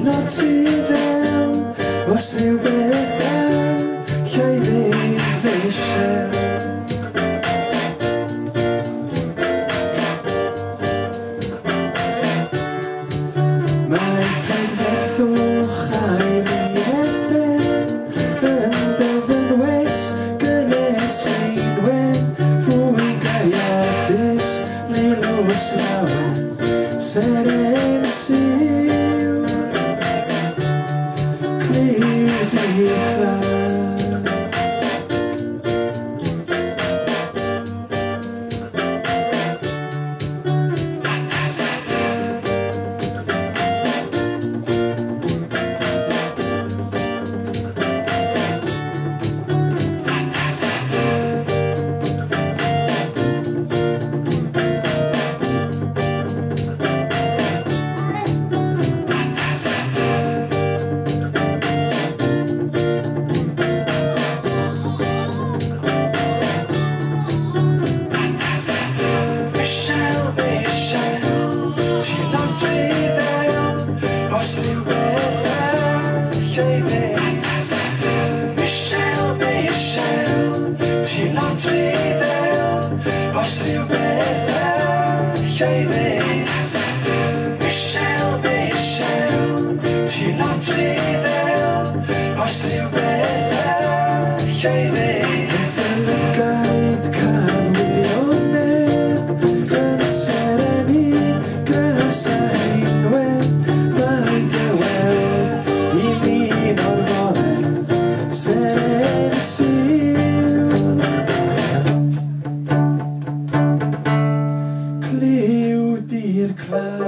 teimlo ti fewn os rhywbeth am llai ddim eisiau. Mae caethwch a'i wyniadau yn dyfynwys gynnes wynwen fwy'n gaiadus lilws lawen seren siw cliw di'r claf.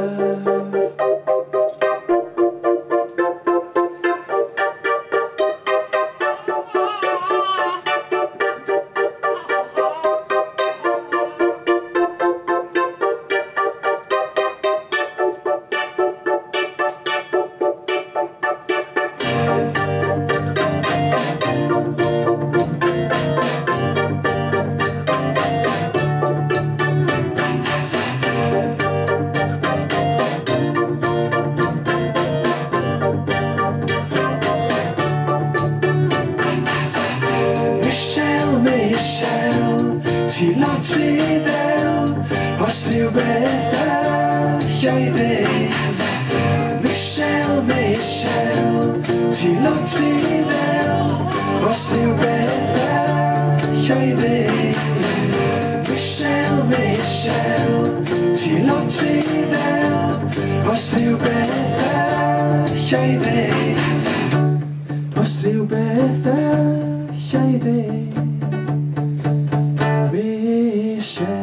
Ti lot fi fewn os rhywbeth allai ddim. Michelle, Michelle, ti lot fi fewn os rhywbeth allai ddim. Michelle, Michelle, ti lot fi fewn os rhywbeth allai ddim. Os rhywbeth allai ddim. Michelle.